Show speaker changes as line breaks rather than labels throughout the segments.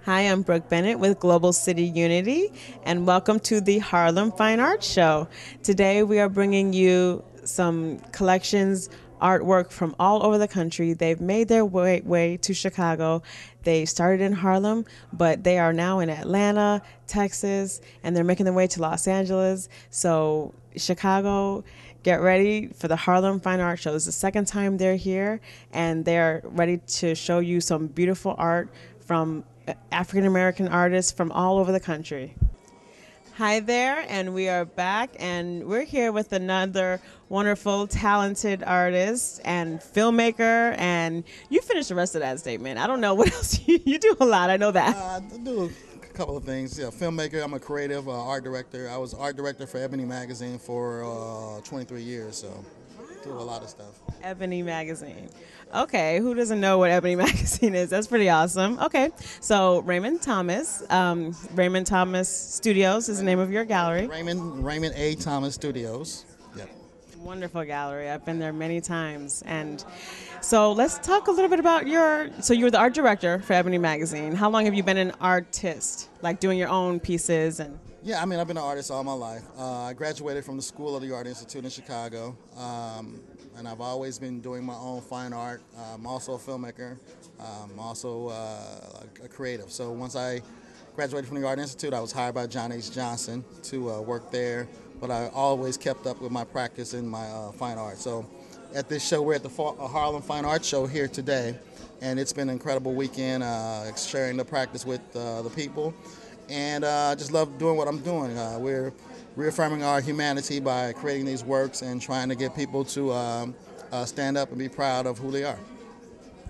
Hi, I'm Brooke Bennett with Global City Unity, and welcome to the Harlem Fine Arts Show. Today we are bringing you some collections, artwork from all over the country. They've made their way to Chicago. They started in Harlem, but they are now in Atlanta, Texas, and they're making their way to Los Angeles. So Chicago, get ready for the Harlem Fine Art Show. This is the second time they're here, and they're ready to show you some beautiful art from African American artists from all over the country. Hi there, and we are back, and we're here with another wonderful, talented artist and filmmaker. And you finished the rest of that statement. I don't know what else you do a lot. I know that.
I do a couple of things. Yeah, filmmaker. I'm a creative art director. I was art director for Ebony Magazine for 23 years, so do a lot of stuff.
Ebony Magazine. Okay, who doesn't know what Ebony Magazine is? That's pretty awesome. Okay, so Raymond Thomas, Raymond Thomas Studios is the name of your gallery.
Raymond A. Thomas Studios. Yep.
Wonderful gallery. I've been there many times. And so let's talk a little bit about so you were the art director for Ebony Magazine. How long have you been an artist, like doing your own pieces and...
Yeah, I mean, I've been an artist all my life. I graduated from the School of the Art Institute in Chicago, and I've always been doing my own fine art. I'm also a filmmaker. I'm also a creative. So once I graduated from the Art Institute, I was hired by John H. Johnson to work there, but I always kept up with my practice in my fine art. So at this show, we're at the Harlem Fine Art Show here today, and it's been an incredible weekend sharing the practice with the people. And I just love doing what I'm doing. We're reaffirming our humanity by creating these works and trying to get people to stand up and be proud of who they are.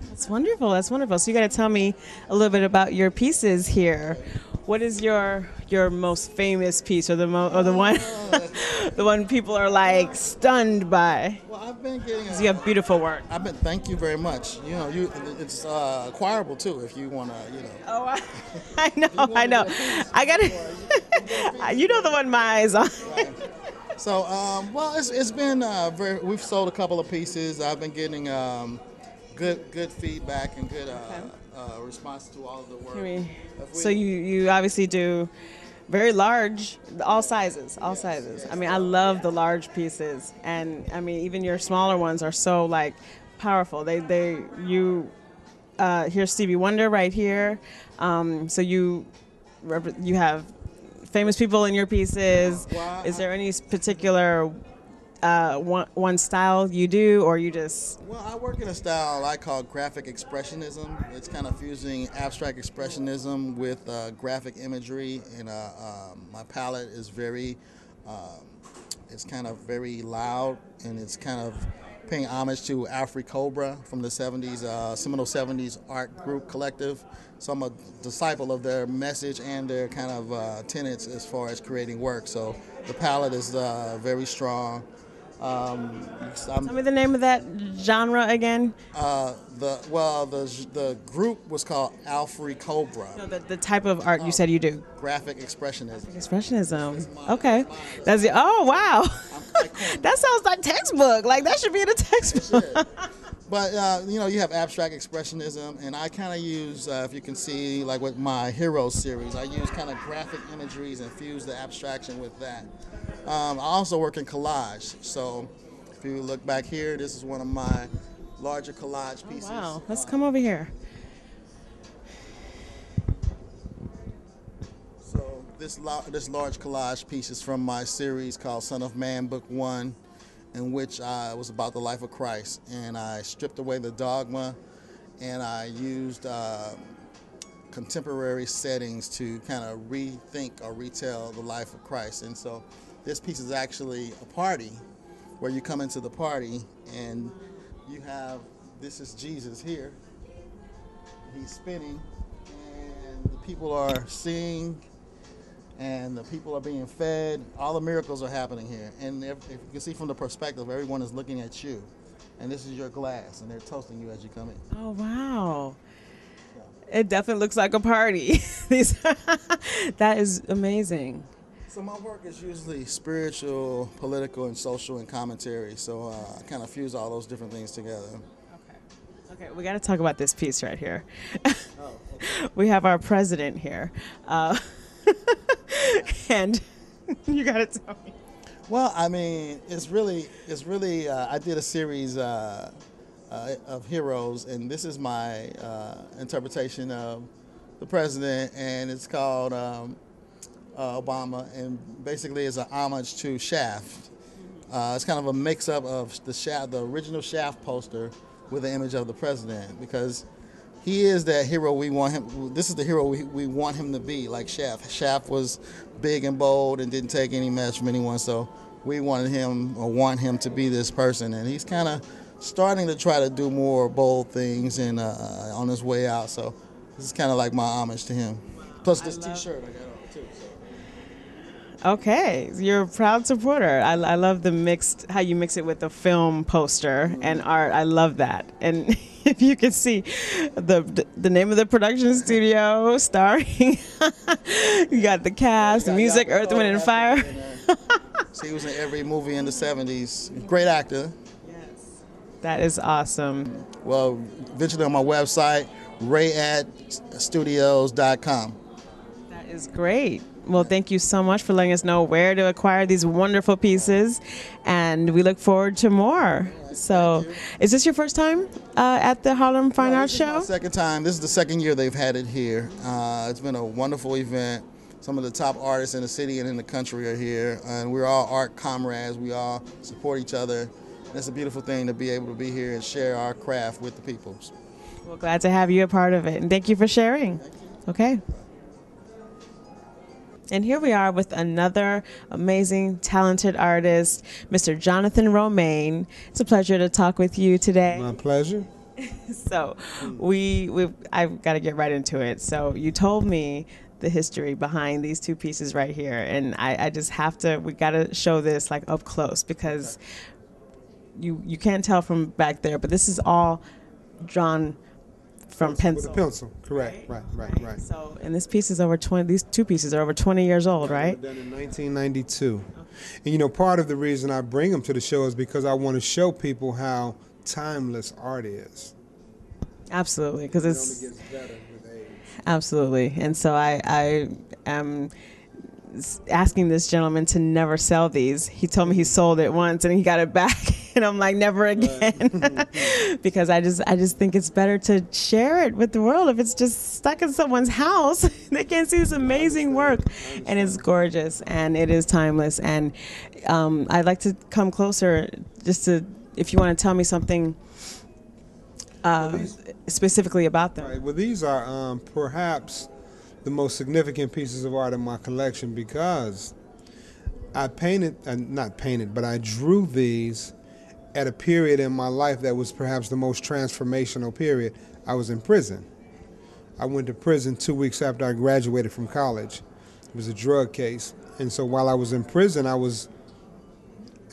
That's wonderful. That's wonderful. So you got to tell me a little bit about your pieces here. What is your most famous piece, or the one the one people are like stunned by?
Well, I've been getting.
You have beautiful work.
Thank you very much. You know, it's acquirable too if you want to. You know.
Oh, I know. I got it. You know the one my eyes on.
Right. So, well, it's been we've sold a couple of pieces. I've been getting good feedback and good response to all of the work.
So you obviously do very large, all sizes.
Yes.
I mean, I love the large pieces, and I mean, even your smaller ones are so like powerful. Here's Stevie Wonder right here. So you have famous people in your pieces. Is there any particular one style you do, or you just...
Well, I work in a style I call graphic expressionism. It's kind of fusing abstract expressionism with graphic imagery, and my palette is it's kind of very loud, and it's kind of paying homage to Afri Cobra from the 70s, seminal 70s art group collective. So I'm a disciple of their message and their kind of tenets as far as creating work. So the palette is very strong.
Tell me the name of that genre again.
The group was called Afri Cobra.
No, the type of art you said you do.
Graphic expressionism.
Expressionism. Okay. Oh wow. That sounds like textbook. Like that should be in a textbook.
But you have abstract expressionism, and I kind of use, if you can see, like with my Heroes series, I use kind of graphic imageries and fuse the abstraction with that. I also work in collage, so if you look back here, this is one of my larger collage pieces.
Oh, wow, let's come over here.
So this large collage piece is from my series called Son of Man, Book 1. In which was about the life of Christ, and I stripped away the dogma, and I used contemporary settings to kind of rethink or retell the life of Christ. And so this piece is actually a party where you come into the party and you have, this is Jesus here, he's spinning, and the people are seeing, and the people are being fed. All the miracles are happening here. And if you can see from the perspective, everyone is looking at you. And this is your glass, and they're toasting you as you come in.
Oh, wow. Yeah. It definitely looks like a party. That is amazing.
So my work is usually spiritual, political, and social, and commentary. So I kind of fuse all those different things together.
Okay, we got to talk about this piece right here.
Oh,
we have our president here. Uh, and you got to tell me.
Well, I mean, it's really. I did a series of heroes, and this is my interpretation of the president, and it's called Obama, and basically it's an homage to Shaft. It's kind of a mix-up of the original Shaft poster, with the image of the president, because he is that hero we want him. This is the hero we want him to be, like Shaft. Shaft was big and bold and didn't take any mess from anyone, so we wanted him or want him to be this person, and he's kind of starting to try to do more bold things and on his way out. So this is kind of like my homage to him. Plus this T-shirt I got on too. So.
Okay, you're a proud supporter. I love the mixed, how you mix it with the film poster and art. I love that. And if you can see the name of the production studio starring, you got the cast, music, Earth, Wind, and Fire.
So he was in every movie in the 70s. Great actor.
Yes. That is awesome.
Well, eventually on my website, rayadstudios.com.
That is great. Well, thank you so much for letting us know where to acquire these wonderful pieces, and we look forward to more. So, is this your first time at the Harlem Fine Arts Show?
Second time. This is the second year they've had it here. It's been a wonderful event. Some of the top artists in the city and in the country are here, and we're all art comrades. We all support each other. And it's a beautiful thing to be able to be here and share our craft with the people.
Well, glad to have you a part of it, and thank you for sharing. Okay. And here we are with another amazing, talented artist, Mr. Jonathan Romaine. It's a pleasure to talk with you today.
My pleasure.
So I've got to get right into it. So you told me the history behind these two pieces right here, and I just have to, we got to show this like up close, because you can't tell from back there, but this is all drawn from pencil.
With a pencil, correct. Right.
So, and this piece is over 20, these two pieces are over 20 years old, right?
Done in 1992. And you know, part of the reason I bring them to the show is because I want to show people how timeless art is.
Absolutely, because
It
it's
only gets better with age.
absolutely. And so I am asking this gentleman to never sell these. He told me he sold it once and he got it back. And I'm like, never again. Because I just think it's better to share it with the world. If it's just stuck in someone's house, they can't see this amazing work. And it's gorgeous and it is timeless. And I'd like to come closer just to, if you want to tell me something specifically about them.
Right. Well, these are perhaps the most significant pieces of art in my collection, because I I drew these at a period in my life that was perhaps the most transformational period. I was in prison. I went to prison 2 weeks after I graduated from college. It was a drug case. And so while I was in prison, I was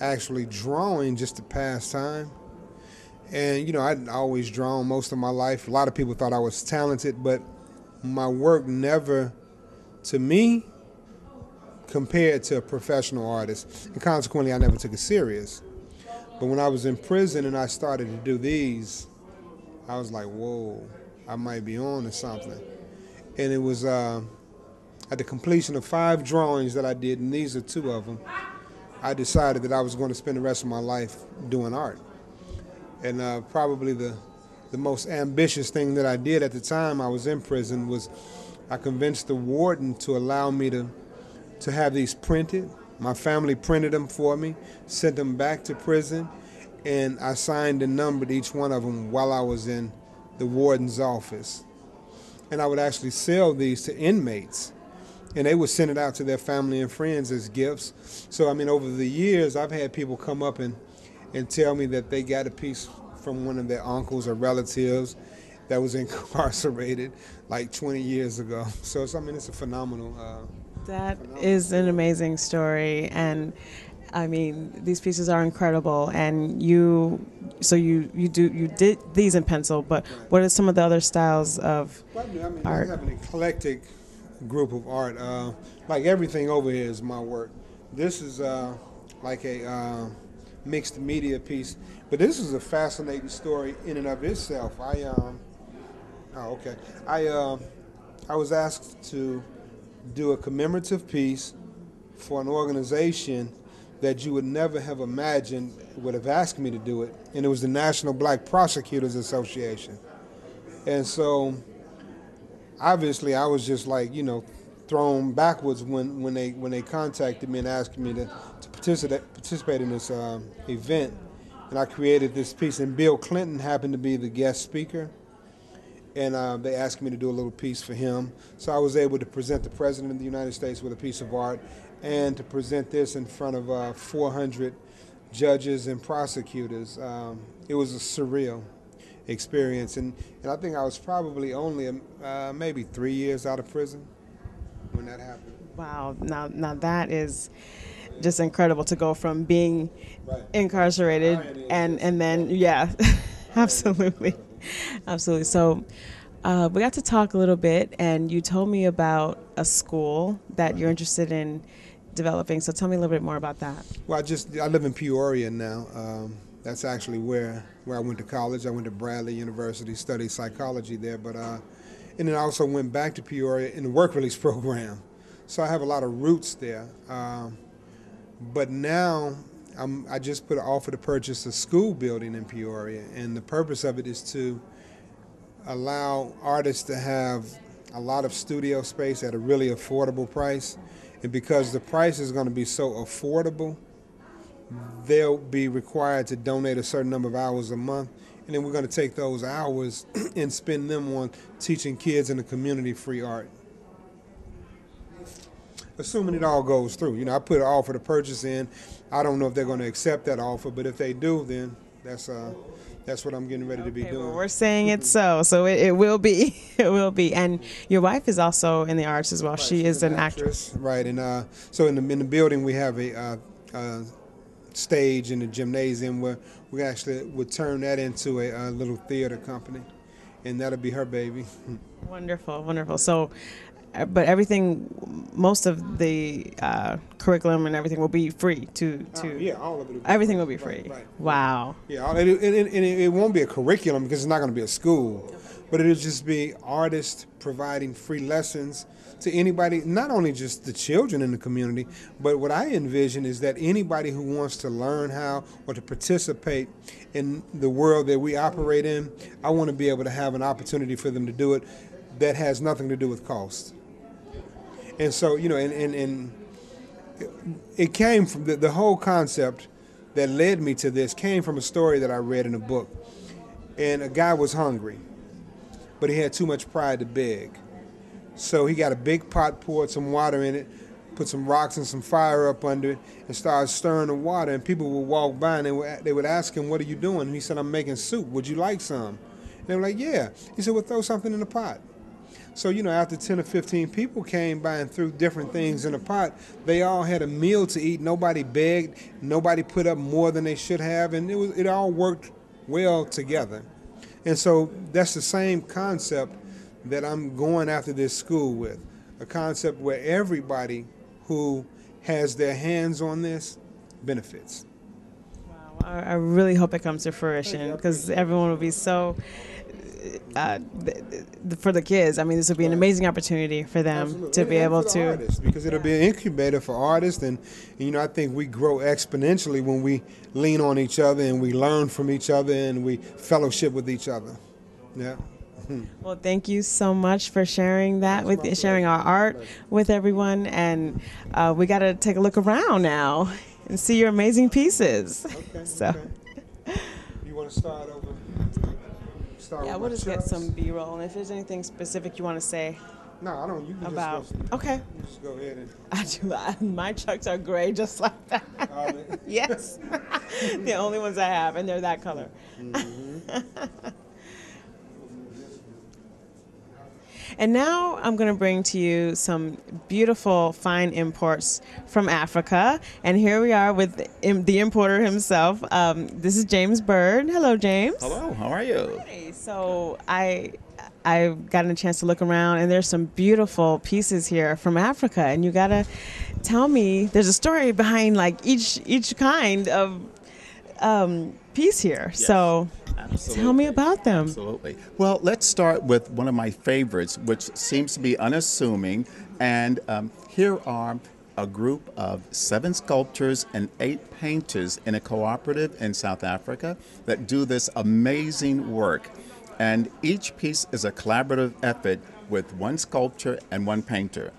actually drawing just to pass time. And, you know, I'd always drawn most of my life. A lot of people thought I was talented, but my work never, to me, compared to a professional artist. And consequently, I never took it serious. But when I was in prison and I started to do these, I was like, whoa, I might be on to something. And it was at the completion of 5 drawings that I did, and these are 2 of them, I decided that I was going to spend the rest of my life doing art. And probably the most ambitious thing that I did at the time I was in prison was I convinced the warden to allow me to have these printed. My family printed them for me, sent them back to prison, and I signed and numbered each one of them while I was in the warden's office. And I would actually sell these to inmates, and they would send it out to their family and friends as gifts. So, I mean, over the years, I've had people come up and tell me that they got a piece from one of their uncles or relatives that was incarcerated like 20 years ago. So, I mean, it's a phenomenal
That is an amazing story, and I mean, these pieces are incredible. And you did these in pencil, but what are some of the other styles of art?
I have an eclectic group of art. Like everything over here is my work. This is like a mixed media piece, but this is a fascinating story in and of itself. I was asked to do a commemorative piece for an organization that you would never have imagined would have asked me to do it, and it was the National Black Prosecutors Association. And so, obviously, I was just like, thrown backwards when they contacted me and asked me to participate in this event. And I created this piece, and Bill Clinton happened to be the guest speaker. And they asked me to do a little piece for him. So I was able to present the President of the United States with a piece of art and to present this in front of 400 judges and prosecutors. It was a surreal experience. And I think I was probably only maybe 3 years out of prison when that happened.
Wow. Now that is just incredible to go from being incarcerated and then, yeah, absolutely. Absolutely. So we got to talk a little bit, and you told me about a school that you're interested in developing. So tell me a little bit more about that.
Well, I live in Peoria now. That's actually where I went to college. I went to Bradley University, studied psychology there, and then I also went back to Peoria in the work release program. So I have a lot of roots there. But now I just put an offer to purchase a school building in Peoria, and the purpose of it is to allow artists to have a lot of studio space at a really affordable price. And because the price is going to be so affordable, they'll be required to donate a certain number of hours a month, and then we're going to take those hours and spend them on teaching kids in the community free art. Assuming it all goes through. I put an offer to purchase in. I don't know if they're going to accept that offer, but if they do, then that's what I'm getting ready to be doing.
Well, we're saying it so it will be. It will be. And your wife is also in the arts as well. Right, she is an actress.
Right, and so in the building we have a stage in the gymnasium where we actually would turn that into a little theater company, and that'll be her baby.
Wonderful, wonderful. So, but everything, most of the curriculum and everything will be free to
yeah, all of it.
Everything will be free. Right. Wow.
Yeah, and it won't be a curriculum because it's not going to be a school, but it'll just be artists providing free lessons to anybody, not only just the children in the community, but what I envision is that anybody who wants to learn how or to participate in the world that we operate in, I want to be able to have an opportunity for them to do it that has nothing to do with cost. And so, and it came from the whole concept that led me to this came from a story that I read in a book. And a guy was hungry, but he had too much pride to beg. So he got a big pot, poured some water in it, put some rocks and some fire up under it, and started stirring the water. And people would walk by and they would ask him, "What are you doing?" And he said, "I'm making soup. Would you like some?" And they were like, "Yeah." He said, "Well, throw something in the pot." So, after 10 or 15 people came by and threw different things in the pot, they all had a meal to eat. Nobody begged. Nobody put up more than they should have. And it all worked well together. And so that's the same concept that I'm going after this school with, a concept where everybody who has their hands on this benefits.
Wow, I really hope it comes to fruition because everyone will be so, for the kids, I mean, this will be an amazing opportunity for them. Absolutely. To be able to.
Artists, because it'll be an incubator for artists, and I think we grow exponentially when we lean on each other and we learn from each other and we fellowship with each other. Yeah.
Well, thank you so much for sharing that sharing our art with everyone, and we got to take a look around now and see your amazing pieces.
Okay.
So.
Okay. You want to start over?
Yeah, we'll just get some B-roll, and if there's anything specific you want to say.
No, I don't. You can
about.
Just go.
Okay.
You just go ahead and.
I do. My chucks are gray, just like that.
Are they?
Yes, the only ones I have, and they're that color.
Mm-hmm.
And now I'm going to bring to you some beautiful fine imports from Africa. And here we are with the importer himself. This is James Bird. Hello, James.
Hello, how are you?
Hey, so I've gotten a chance to look around, and there's some beautiful pieces here from Africa. And you got to tell me, there's a story behind like each kind of piece here.
Yes.
So Tell me
Absolutely.
about them.
Absolutely. Well, let's start with one of my favorites, which seems to be unassuming. And here are a group of 7 sculptors and 8 painters in a cooperative in South Africa that do this amazing work. And each piece is a collaborative effort with 1 sculptor and 1 painter.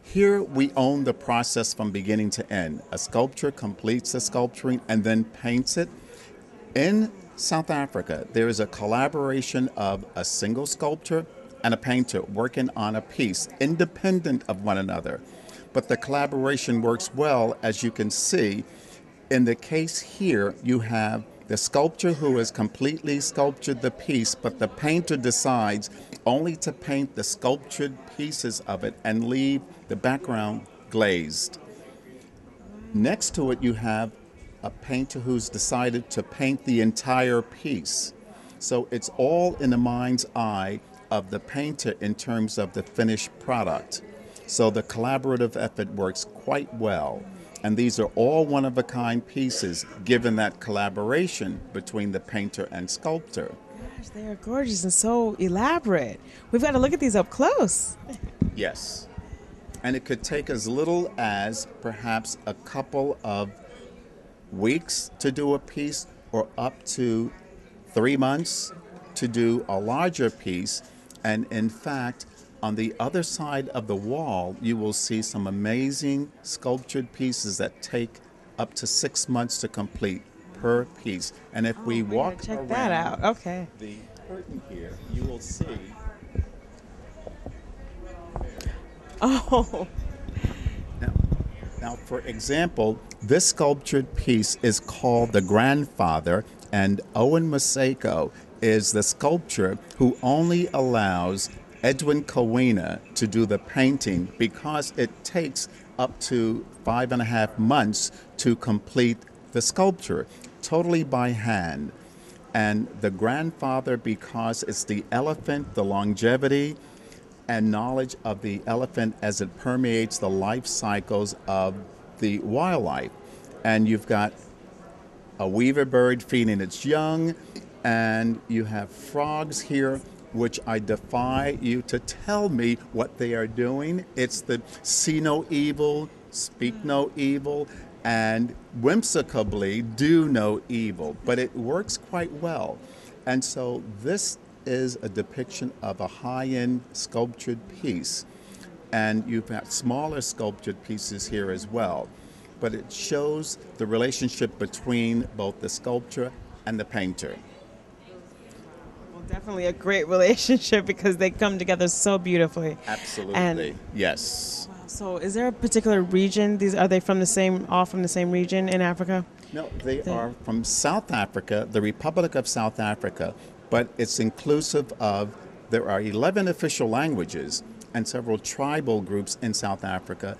Here we own the process from beginning to end. A sculptor completes the sculpturing and then paints it. In South Africa, there is a collaboration of a single sculptor and a painter working on a piece independent of one another. But the collaboration works well, as you can see. In the case here, you have the sculptor who has completely sculptured the piece, but the painter decides only to paint the sculptured pieces of it and leave the background glazed. Next to it, you have a painter who's decided to paint the entire piece. So it's all in the mind's eye of the painter in terms of the finished product. So the collaborative effort works quite well. And these are all one-of-a-kind pieces, given that collaboration between the painter and sculptor.
Gosh, they are gorgeous and so elaborate. We've got to look at these up close.
Yes. And it could take as little as perhaps a couple of weeks to do a piece, or up to 3 months to do a larger piece. And in fact, on the other side of the wall, you will see some amazing sculptured pieces that take up to 6 months to complete per piece. And if we walk
Check
around
that out. Okay.
the curtain here, you will see.
Oh,
Now, now, for example, this sculptured piece is called The Grandfather, and Owen Maseko is the sculptor who only allows Edwin Kowina to do the painting because it takes up to 5.5 months to complete the sculpture, totally by hand. And the grandfather, because it's the elephant, the longevity and knowledge of the elephant as it permeates the life cycles of the wildlife. And you've got a weaver bird feeding its young, and you have frogs here, which I defy you to tell me what they are doing. It's the see no evil, speak no evil, and whimsicably do no evil. But it works quite well. And so this is a depiction of a high-end sculptured piece. And you've got smaller sculptured pieces here as well. But it shows the relationship between both the sculptor and the painter.
well, definitely a great relationship because they come together so beautifully.
Absolutely.
And
Yes.
so, is there a particular region? All from the same region in Africa?
No, they are from South Africa, the Republic of South Africa, but it's inclusive of, there are 11 official languages and several tribal groups in South Africa.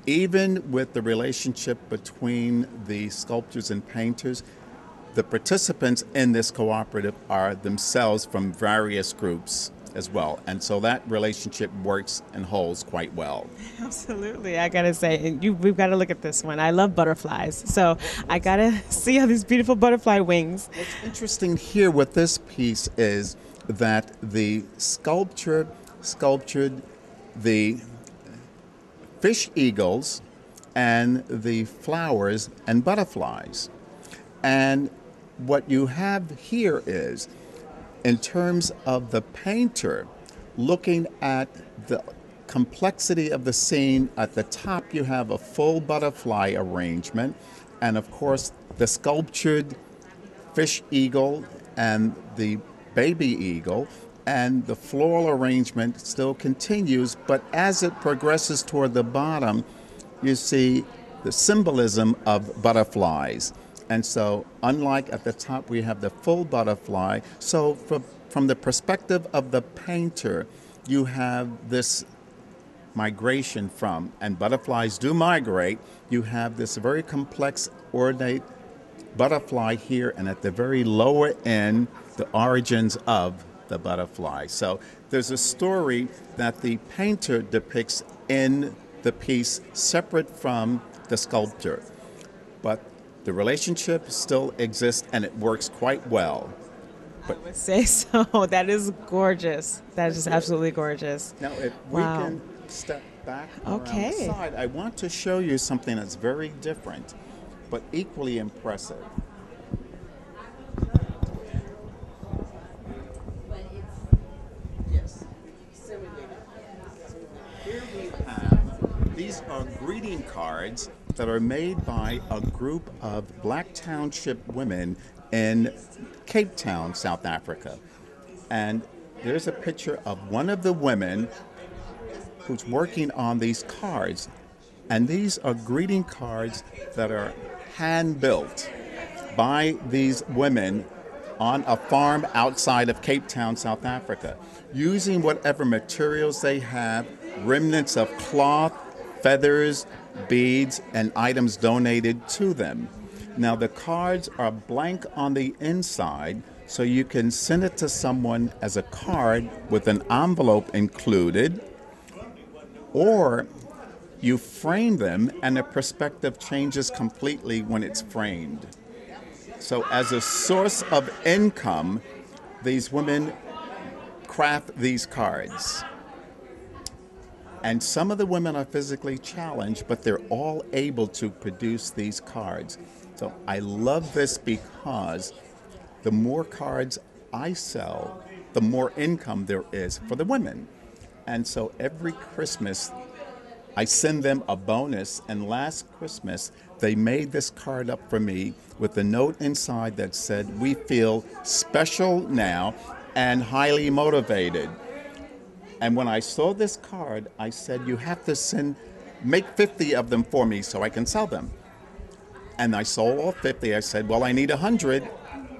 Even with the relationship between the sculptors and painters, the participants in this cooperative are themselves from various groups as well. And so that relationship works and holds quite well.
Absolutely, I gotta say, we've got to look at this one. I love butterflies, so I gotta see all these beautiful butterfly wings.
What's interesting here with this piece is that the sculpture sculptured the fish eagles and the flowers and butterflies. And what you have here is, in terms of the painter, looking at the complexity of the scene, at the top you have a full butterfly arrangement, and of course the sculptured fish eagle and the baby eagle, and the floral arrangement still continues, but as it progresses toward the bottom, you see the symbolism of butterflies. And so, unlike at the top, we have the full butterfly. So, from the perspective of the painter, you have this migration from, and butterflies do migrate, you have this very complex, ornate butterfly here, and at the very lower end, the origins of the butterfly. So, there's a story that the painter depicts in the piece separate from the sculptor. But The relationship still exists and it works quite well.
I would say so. That is gorgeous. That is just absolutely gorgeous.
Now, if
Wow.
we can step back around
Okay.
the side, I want to show you something that's very different, but equally impressive. Here we have, these are greeting cards that are made by a group of Black Township women in Cape Town, South Africa. And there's a picture of one of the women who's working on these cards. And these are greeting cards that are hand built by these women on a farm outside of Cape Town, South Africa, using whatever materials they have, remnants of cloth, feathers, beads, and items donated to them. Now, the cards are blank on the inside, so you can send it to someone as a card with an envelope included, or you frame them and the perspective changes completely when it's framed. So as a source of income, these women craft these cards. And some of the women are physically challenged, but they're all able to produce these cards. So I love this because the more cards I sell, the more income there is for the women. And so every Christmas, I send them a bonus, and last Christmas, they made this card up for me with a note inside that said, "We feel special now and highly motivated." And when I saw this card, I said, "You have to make 50 of them for me so I can sell them." And I sold all 50. I said, "Well, I need 100."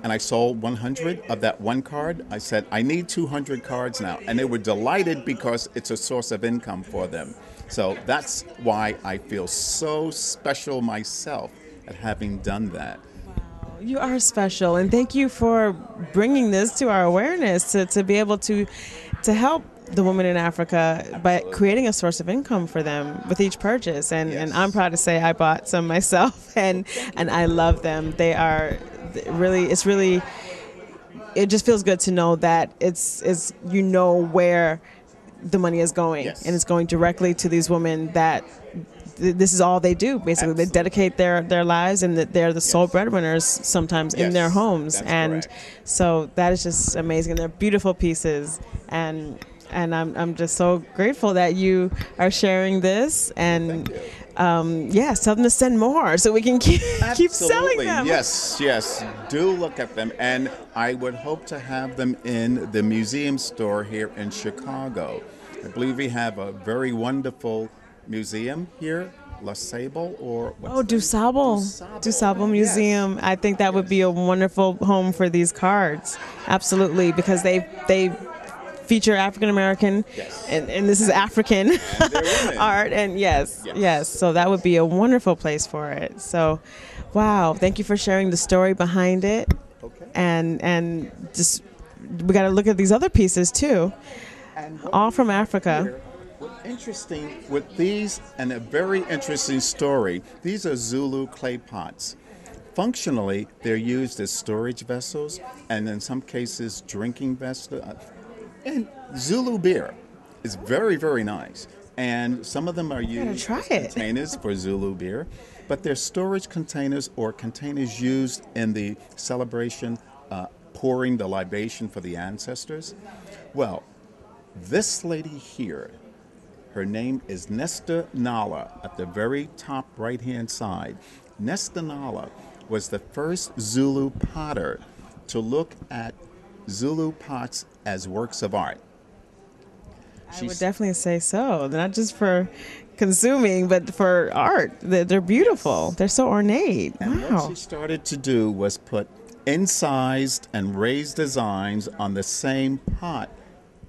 And I sold 100 of that one card. I said, "I need 200 cards now." And they were delighted because it's a source of income for them. So that's why I feel so special myself at having done that.
You are special, and thank you for bringing this to our awareness to be able to help the women in Africa by creating a source of income for them with each purchase. And I'm proud to say I bought some myself, and I love them. They are really, it just feels good to know that it's where the money is going, and it's going directly to these women that this is all they do. Basically,
Absolutely.
they dedicate their lives, and that they're the sole breadwinners sometimes in their homes.
That's
and
correct.
So that is just amazing. They're beautiful pieces, and I'm just so grateful that you are sharing this. And tell them to send more so we can keep selling them.
Yes, do look at them, and I would hope to have them in the museum store here in Chicago. I believe we have a very wonderful museum here, La Sable, or
DuSable Museum.
Yes.
I think that would be a wonderful home for these cards. Absolutely, because they feature African American, and this is African art, and yes. So that would be a wonderful place for it. So, wow, thank you for sharing the story behind it.
Okay.
And just we got to look at these other pieces too, all from Africa.
What's interesting with these, and a very interesting story, these are Zulu clay pots. Functionally, they're used as storage vessels, and in some cases, drinking vessels. And Zulu beer is very, very nice. And some of them are used as containers for Zulu beer, but they're storage containers or containers used in the celebration, pouring the libation for the ancestors. Well, this lady here, her name is Nesta Nala at the very top right-hand side. Nesta Nala was the first Zulu potter to look at Zulu pots as works of art.
I would definitely say so. Not just for consuming, but for art. They're beautiful. They're so ornate.
And
wow.
what she started to do was put incised and raised designs on the same pot,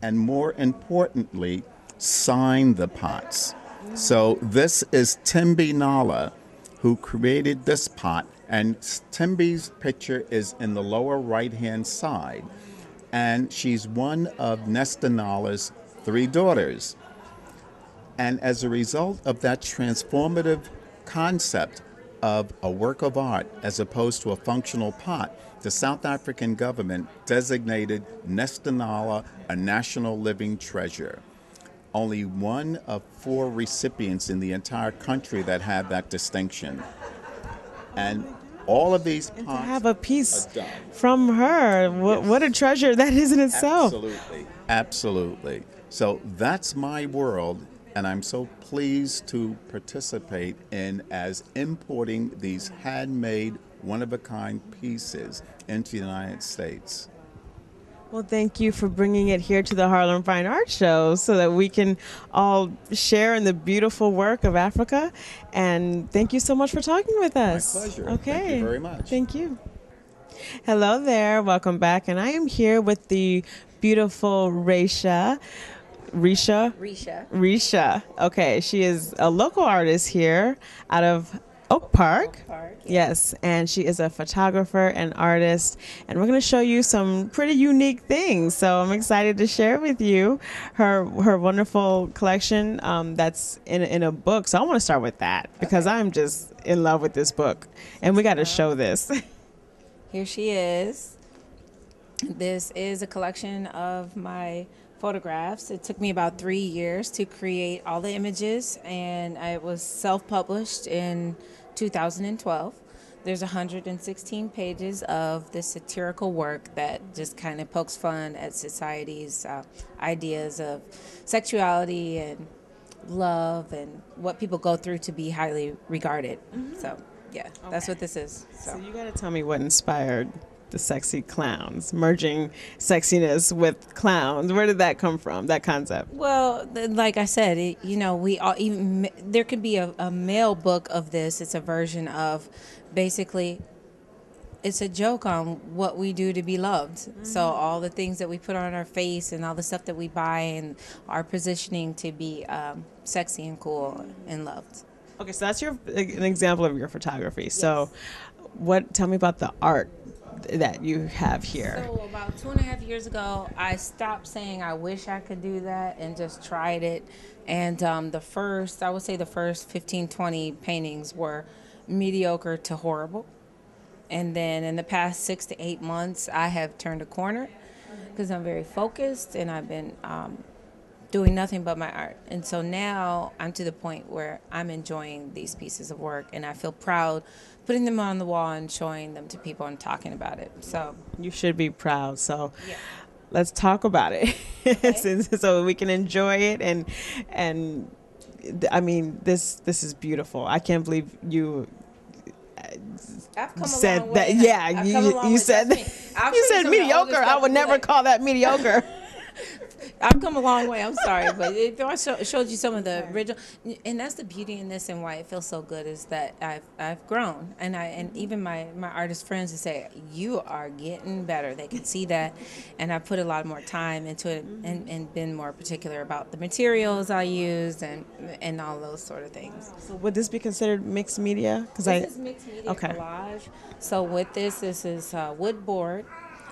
and more importantly, sign the pots. So this is Timbi Nala, who created this pot, and Timbi's picture is in the lower right-hand side. And she's one of Nesta Nala's 3 daughters. And as a result of that transformative concept of a work of art as opposed to a functional pot, the South African government designated Nestanala a national living treasure. Only one of 4 recipients in the entire country that had that distinction. And all of these
And to
pots
have a piece
are done.
from her, what a treasure that is in itself.
Absolutely. Absolutely. So that's my world, and I'm so pleased to participate in as importing these handmade, one-of-a-kind pieces into the United States.
Well, thank you for bringing it here to the Harlem Fine Arts Show so that we can all share in the beautiful work of Africa. And thank you so much for talking with us.
My pleasure.
Okay.
Thank you very much.
Thank you. Hello there. Welcome back. And I am here with the beautiful Risha. Risha. Okay. She is a local artist here out of Oak Park. Yes, and she is a photographer and artist, and we're going to show you some pretty unique things. So I'm excited to share with you her wonderful collection that's in a book. So I want to start with that because I'm just in love with this book, and we got to show this.
Here she is. This is a collection of my photographs. It took me about 3 years to create all the images, and I was self-published in 2012. There's 116 pages of this satirical work that just kind of pokes fun at society's ideas of sexuality and love and what people go through to be highly regarded. So, yeah, that's what this is.
So you got to tell me what inspired the sexy clowns, merging sexiness with clowns. Where did that come from, that concept?
Well, like I said, we all, even there could be a male book of this. It's a version of, basically, it's a joke on what we do to be loved. So all the things that we put on our face and all the stuff that we buy and our positioning to be sexy and cool and loved.
Okay, so that's an example of your photography. So tell me about the art that you have here.
So about 2.5 years ago, I stopped saying I wish I could do that and just tried it. And I would say the first 15, 20 paintings were mediocre to horrible. And then in the past 6 to 8 months, I have turned a corner because I'm very focused and I've been doing nothing but my art. And so now I'm to the point where I'm enjoying these pieces of work and I feel proud putting them on the wall and showing them to people and talking about it. So
you should be proud. So let's talk about it. Okay. So we can enjoy it and I mean this is beautiful. I can't believe you said that. Yeah, you said mediocre. I would never call that mediocre.
I've come a long way. I'm sorry, but I showed you some of the original, and that's the beauty in this, and why it feels so good is that I've grown, and even my artist friends would say you are getting better. They can see that, and I put a lot more time into it, and been more particular about the materials I use and all those sort of things.
So would this be considered mixed media?
This is mixed media collage. So with this is wood board,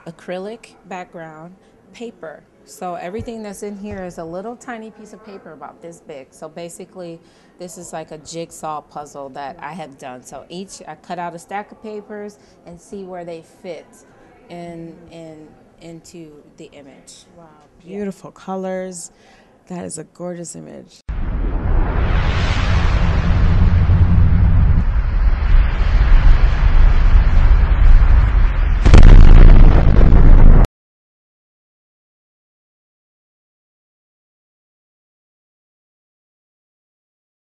acrylic background, paper. So everything that's in here is a little tiny piece of paper about this big. So basically, this is like a jigsaw puzzle that I have done. So I cut out a stack of papers and see where they fit into the image.
Wow, beautiful colors. That is a gorgeous image.